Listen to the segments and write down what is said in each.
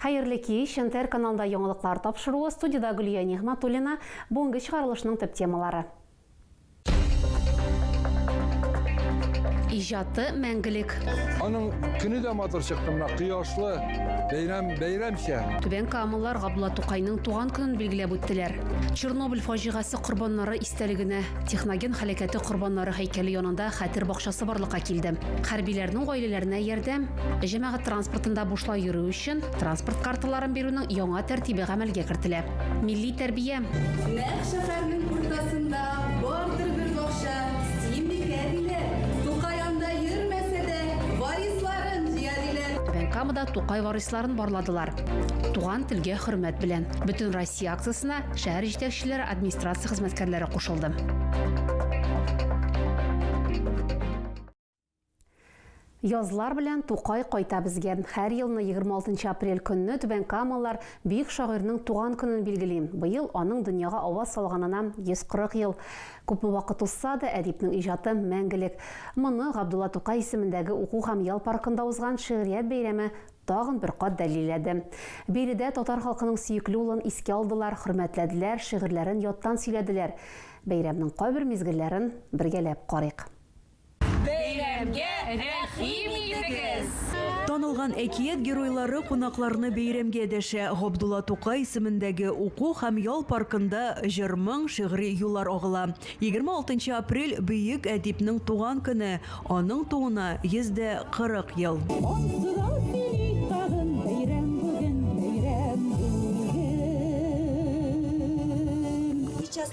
Хайырлы кеш, Шентер каналында яңалыклар тапшыруы, студияда Гүлия Нигматуллина, бүгінгі шығарылышының төп темалары. Ижаты мәңгілік. Аның күні де матыр шықтымна, қияшлы, бәйрәмше. Түбән Камыллар Ғабдулла Тукайның туған күнін белгіләп үттеләр. Чернобыль фажигасы құрбаннары истәлегенә техноген хәлакәте құрбаннары һәйкәле янында хәтер бакчасы барлыкка килде. Хәрбиләрнең гаиләләренә ярдәм, җәмәгать транспортында бушлай йөрү өчен транспорт карталарын бирүнең яңа тәртибе гамәлгә кертелә. Милли тәрбия. Нәкъ шәһәрнең уртасында бардыр бер бакча, симбикә диләр. Тукай анда йөрмәсә дә, варисларын җыя диләр. Түбән Камада Тукай варисларын барладылар. Туган телгә хөрмәт белән. Бөтен Россия акциясына шәһәр җитәкчеләре, администрация хезмәткәрләре кушылды. Язлар белән Тукай кайта безгә. Һәр елны 26 апрель көнне Түбән Камаллар бөек шагыйрьнең туган көнен билгели. Быел аның дөньяга аваз салганына 140 ел. Күпме вакыт узса да, әдипнең иҗаты мәңгелек. Моны Ғабдулла Тукай исемендәге уку һәм ял паркында узган шигърият бәйрәме тагын бер кат дәлилләде. Биредә татар халкының сөекле улын искә алдылар, хөрмәтләделәр, шигырьләрен яттан сөйләделәр. Бәйрәмнең кайбер мизгелләрен бергәләп карыйк. Бәйрәмгә рәхим итегез. Танылган әкият геройлары кунакларны бәйрәмгә дәшә. Ғабдулла Тукай исемендәге уку һәм ял паркында җырмың шигъри юллар агыла. 26 апрель бөек әдипнең туган көне. Аның туына 140 ел.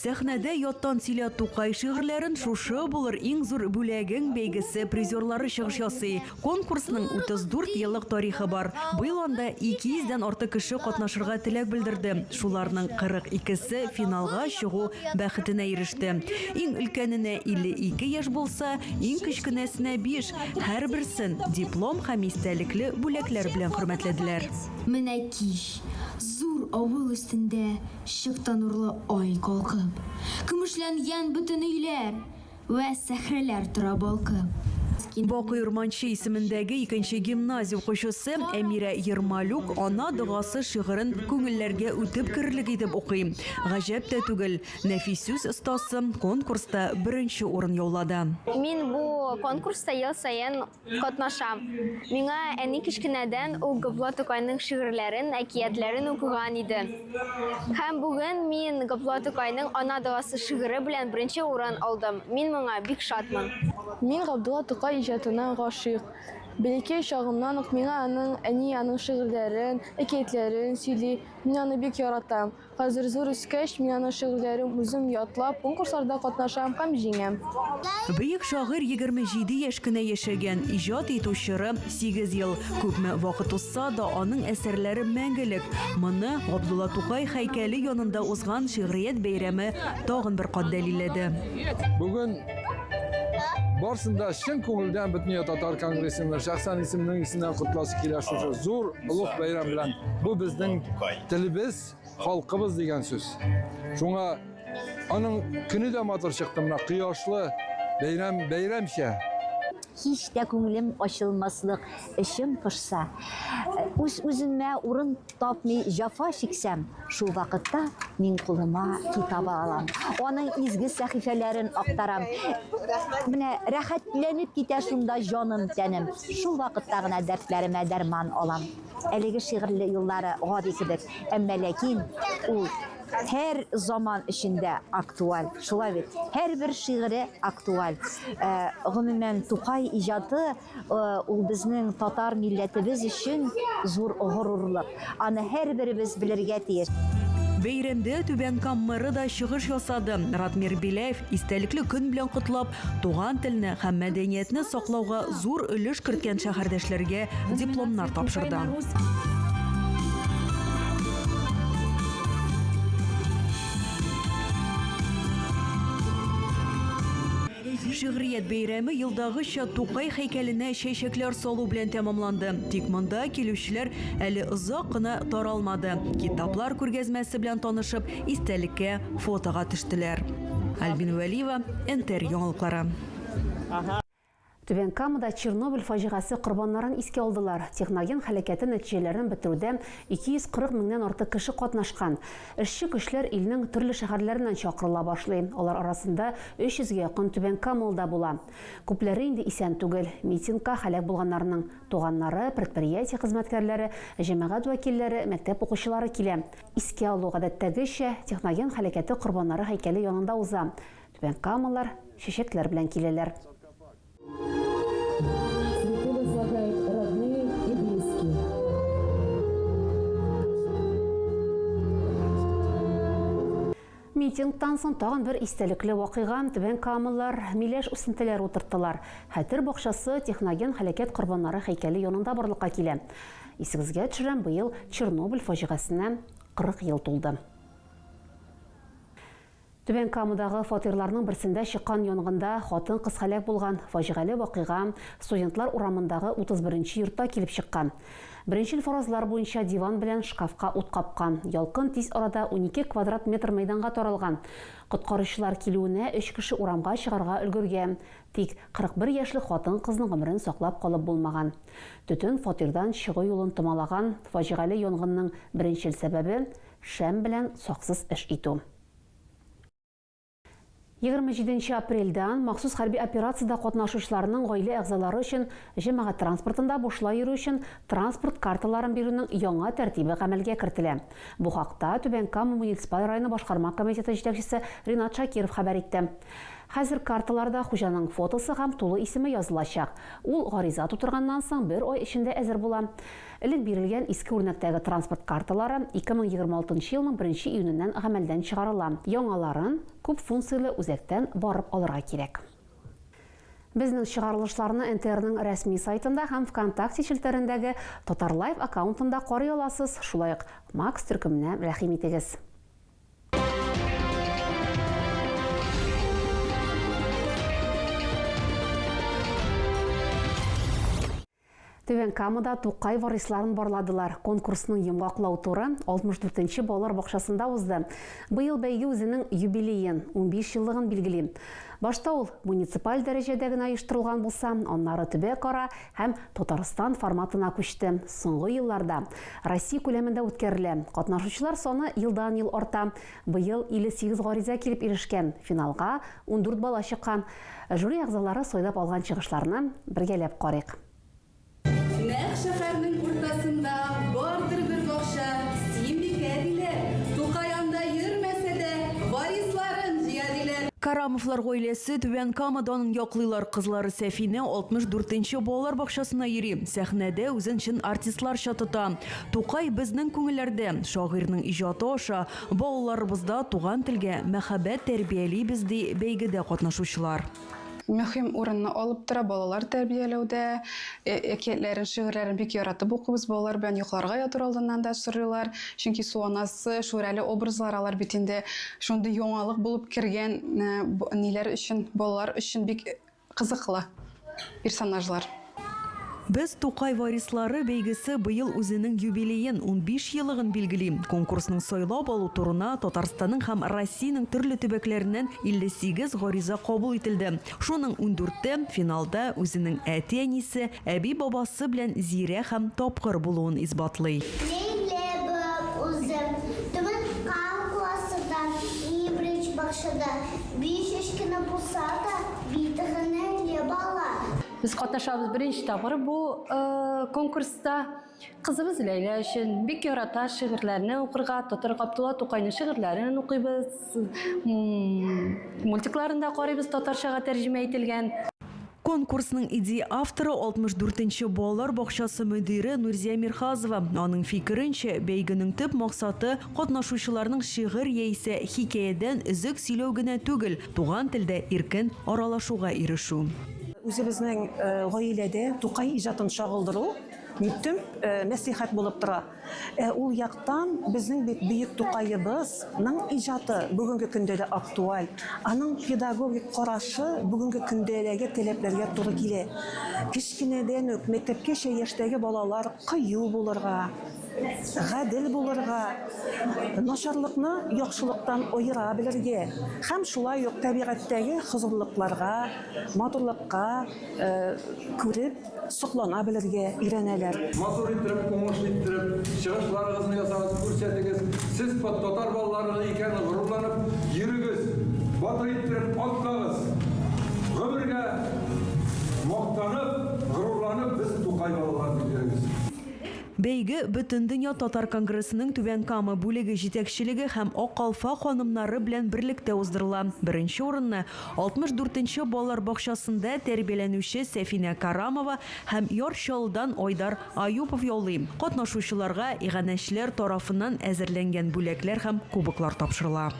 Сәхнәдә яттан сөйлә Тукай шигырьләрен шушы булыр иң зур бүләгең бәйгесе призерлары чыгыш ясый. Конкурсның 34 еллык тарихы бар. Быел анда 200-дән артык кеше катнашырга теләк белдерде. Шуларның 42се финалга чыгу бәхетенә иреште. Иң өлкәненә 52 яшь булса, иң кечкенәсенә 5. Һәрберсен диплом һәм истәлекле бүләкләр белән хөрмәтләделәр. Менә кич зур авыл өстендә чыкты нурлы ай калкып. Көмешләнгән бөтен өйләр вә сәхрәләр тора балкып. Бакый Урманчы исемендәге 2нче гимназия укучысы Әмирә Ермалюк ана догасы шигырен күңелләргә үтеп кирлек итеп укый. Гаҗәп тә түгел, Нәфисүз остасы конкурста 1нче урын яулады. Мин бу конкурста ел сайын катнашам. Миңа әни кичкенәдән ул Ғабдулла Тукайның шигырьләрен, әкиятләрен укыган иде. Һәм бүген мин Ғабдулла Тукайның ана догасы шигыре белән 1нче урын алдым. Мин моңа бик шатмын. Мин Ғабдулла Тукай иҗатына гашыйк. Бәлки шагымнан ук миңа аның шигырьләрен, әкиятләрен сөйли. Мин аны бик яратам. Хәзер зур үскәч, мин аның шигырьләрен үзем ятлап, конкурсларда катнашам һәм җиңәм. Бөек шагыйрь 27 яшь кенә яшәгән, иҗат итүче 8 ел. Күпме вакыт узса да аның әсәрләре мәңгелек. Моны Ғабдулла Тукай һәйкәле янында узган шигърият бәйрәме тагын бер кат дәлилләде. Бүген барсында шын күңелдән бөтен татар конгрессының шәхсән исемнең исеннән котласы килә шушы зур улуг бәйрәм белән. Бу безнең телебез, халкыбыз дигән сүз. Шуңа аның көне дә матур чыктымна, кыяшлы, бәйрәмчә. Hiç de күңелем ачылмаслык, эшем пошса. Үземә урын тапмый җафа чиксәм, шул вакытта мин кулыма китап алам. Аның изге сәхифәләрен актарам. Менә рәхәтләнеп китә шунда җаным, тәнем. Шул вакытта гына дәртләремә дәрман алам. Әлеге шигырьле юллары гади кебек, әмма ләкин ул һәр заман эчендә актуаль. Шулай бит. Һәрбер шигыре актуаль. Гомумән Тукай иҗаты ул безнең татар милләтебез өчен зур горурлык. Аны һәрберебез белергә тиеш. Бәйрәмдә Түбән Каммары да чыгыш ясады. Ратмир Биләев истәлекле көн белән котлап, туган телне һәм мәдәниятне саклауга зур өлеш керткән шәһәрдәшләргә дипломнар тапшырды. Шигърият бәйрәме елдагыча Тукай һәйкәленә чәчәкләр салу белән тәмамланды. Тик монда килүчеләр әле озак кына таралмады. Китаплар күргәзмәсе белән танышып, истәлеккә фотога төштеләр. Альбина Вәлиева, НТР яңалыклары. Түбән Камада Чернобыль фаҗигасы корбаннарын искә алдылар. Техноген һәлакәте нәтиҗәләрен бетерүдә 240 меңнән артык кеше катнашкан. Эшче көчләр илнең төрле шәһәрләреннән чакырыла башлый. Алар арасында 300-гә якын Түбән Камалда була. Күпләре инде исән түгел. Митингка һәлак булганнарның туганнары, предприятие хезмәткәрләре, җәмәгать вәкилләре, мәктәп укучылары килә. Искә алу гадәттәгечә Техноген һәлакәте корбаннары һәйкәле янында уза. Түбән Камаллар чәчәкләр белән киләләр. Митингтан соң тагын бер истәлекле вакыйга. Түбән Камаллар миләш үсентеләре утырттылар. Хәтер бакчасы Техноген һәлакәт корбаннары һәйкәле янында барлыкка килә. Исегезгә төшерәм, быел Чернобыль фаҗигасына 40 ел тулды. Түбән Камадагы фатирларның берсендә чыккан янгында хатын кыз һәлак булган. Фаҗигале вакыйга студентлар урамындагы 31-нче йортта килеп чыккан. Беренчел фаразлар буенча диван белән шкафка ут капкан. Ялкын тиз арада 12 квадрат метр мәйданга таралган. Коткаручылар килүенә 3 кеше урамга чыгарга өлгергән. Тик 41 яшьлек хатын кызның гомерен саклап калып булмаган. Төтен фатирдан чыгу юлын томалаган. Фаҗигале янгынның беренчел сәбәбе шәм белән саксыз эш итү. 27 апрельдән махсус хәрби операциядә катнашучыларның гаилә әгъзалары өчен җәмәгать транспортында бушлай йөрү өчен транспорт карталарын бирүнең яңа тәртибе гамәлгә кертелә. Бу хакта Түбән Кама муниципаль районы башкарма комитеты җитәкчесе Ринат Шакиров хәбәр итте. Хәзер карталарда хуҗаның фотосы һәм тулы исеме язылачак. Ул гариза тутырганнан соң 1 ай эчендә әзер була. Элек бирелгән иске үрнәктәге транспорт карталары 2026 елның 1 июненнән гамәлдән чыгарыла. Яңаларын күп функцияле үзәктән барып алырга кирәк. Безнең чыгарылышларны НТРның рәсми сайтында һәм ВКонтакте челтәрендәге Татар Лайв аккаунтында карый аласыз. Шулай ук Макс төркеменә рәхим итегез. Түбән Камада Тукай варисларын барладылар. Конкурсның йомгаклау туры 64-нче балалар бакчасында узды. Быел бәйге үзенең юбилейын, 15 еллыгын билгели. Башта ул муниципаль дәрәҗәдә генә оештырылган булса, аннары төбәк-ара һәм Татарстан форматына күчте. Соңгы елларда Россия күләмендә үткәрелә. Катнашучылар саны елдан-ел арта. Быел 58 гариза килеп ирешкән. Финалга 14 бала чыккан. Жюри әгъзалары сойлап алган чыгышларны бергәләп карыйк. Нәқ шәһәрнең уртасында бардыр бер бакча, Симбикә диләр. Тукаянда йөрмәсә дә, варисларын җыя диләр. Карамовлар гаиләсе Түбән Камаданың яклыйлар кызлары Сәфинә 64-нче балалар бакчасына йөри. Сәхнәдә үзен чын артистларча тота. Тукай безнең күңелләрдә, шагыйрьнең иҗаты аша балаларыбызда туган телгә мәхәббәт тәрбиялибез ди бәйгедә катнашучылар. Мөһим урынны алып тора балалар тәрбияләүдә, әкиятләрен, шигырьләрен бик яратып укыбыз, балалар белән йокларга ятыр алдыннан да сорыйлар. Чөнки суанасы, шүрәле образлар алар бит инде шундый яңалык булып кергән ниләр өчен, балалар өчен бик кызыклы персонажлар. Без Тукай варислары бәйгесе быел үзенең юбилейын 15 еллыгын билгели. Конкурсның сайлап алу турына Татарстанның һәм Россиянең төрле төбәкләреннән 58 гариза кабул ителде. Шуның 14-те финалда үзенең әти-әнисе, әби-бабасы белән зирә һәм тапкыр булуын исбатлый. Biz катнашабыз беренче тапкыр бу конкурста. Кызыбыз Ләйлә өчен бик ярата шигырьләрне укырга, Татар Габдулла Тукайның шигырьләрен укыйбыз. Мультикларын да карыйбыз, татарчага тәрҗемә ителгән. Конкурсның идея авторы 64-нче балалар бакчасы мөдире Нурзия Мирхазова. Аның фикеренчә, бәйгенең төп максаты катнашучыларның шигырь яисә хикәядән үзек сөйләү генә түгел, туган телдә иркен аралашуга ирешү. Үзебезнең гаиләдә Тукай иҗатын чагылдыру мүттім мәслихат болып тұра. Ул яқтан біздің бейік Тукайыбызның ижаты бүгінгі күндері актуаль. Аның педагогик қарашы бүгінгі күндердегі талапларга туры келе. Кішкенеден үк мектепкеше яштегі балалар кыю булырга, гадел булырга, нашарлыкны яхшылыктан айыра белергә һәм шулай ук табигатьтәге хозурлыкларга, матурлыкка күреп соклана белергә өйрәнәләр. Матур иттереп, уңышлы иттереп, чыгышларыгызны ясагыз, күрсәтегез. Сез татар балалары икән горурланып йөрегез. Батыр иттереп атлагыз. Гомергә мактанып, горурланып без Тукай балаларын йөрегез. Бәйге Бөтен дөнья татар конгрессының Түбән Кама бүлеге җитәкчелеге һәм Ак Калфа ханымнары белән берлектә уздырыла. Беренче урынны 64нчы балалар бакчасында тәрбияләнүче Сәфинә Карамова һәм Ярчалдан Айдар Аюпов яулый. Катнашучыларга иганәчләр тарафыннан әзерләнгән бүләкләр һәм кубоклар тапшырыла.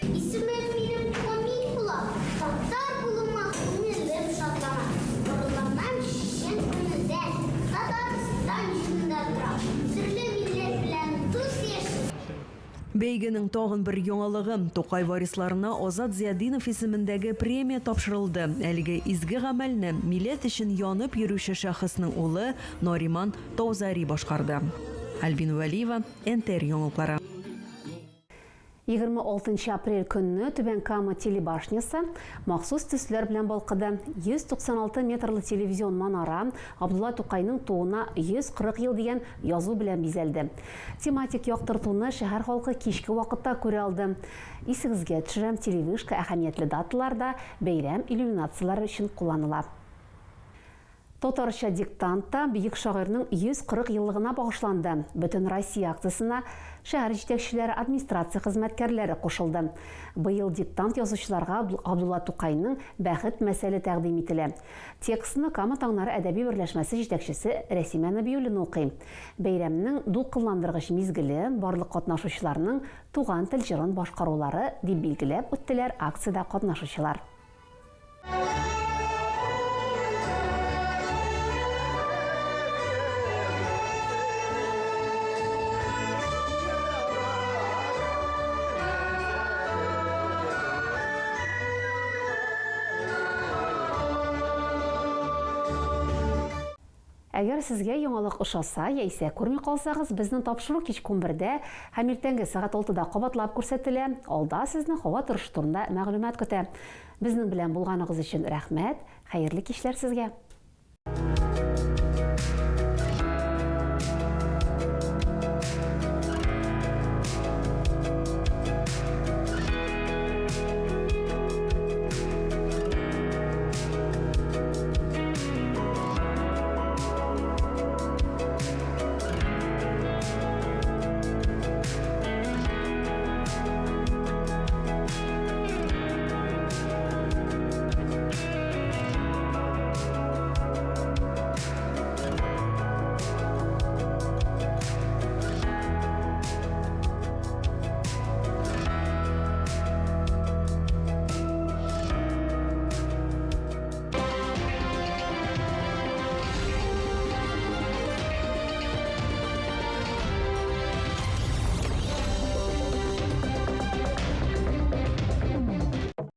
Исемем минем Камил була. Татар булума күңелем шатлана. Борылганнан шешен күңелдән. Татарстан җирендә тора. Төрле милләт белән дус яши. Бәйгенең тагын бер яңалыгы Тукай варисларына Азат Зиядинов исемендәге премия тапшырылды. Әлеге изге гамәлне милләт өчен янып йөрүче шәхеснең улы Нариман Таузари башкарды. Альбин Валиева, НТР яңалыклары. 26 апрель көнне Түбән Кама телебашнясы махсус төсләр белән балкыды. 196 метрлы телевизион манара Абдулла Тукайның туына 140 ел дигән язу белән бизәлде. Тематик яктыртуны шәһәр халкы кичке вакытта күрә алды. Исегезгә төшерәм, телевишка әһәмиятле даталарда бәйрәм иллюминациялары өчен кулланыла. Татарча диктантта бийек шагыйрьнең 140 еллыгына багышланды. Бөтен Россия акциясына шәһәр җитәкчеләре, администрация хезмәткәрләре кушылды. Быел диктант язучыларга Абдулла Тукайның бәхет мәсьәле тәкъдим ителә. Текстны Кама таңнары әдәби берләшмәсе җитәкчесе Рәсимә Нәбиуллина укый. Бәйрәмнең дулкынландыргыч мизгеле барлык катнашучыларның туган тел җырын башкарулары дип билгеләп үттеләр акциядә катнашучылар. Әгәр сезгә яңалык ошаса, яисә күрми калсагыз, безнең тапшыру кич 11дә һәм иртәнге сәгать 6да кабатлап күрсәтелә. Алда сезне һава торышы турында мәгълүмат көтә. Безнең белән булганыгыз өчен рәхмәт, хәерле кичләр сезгә.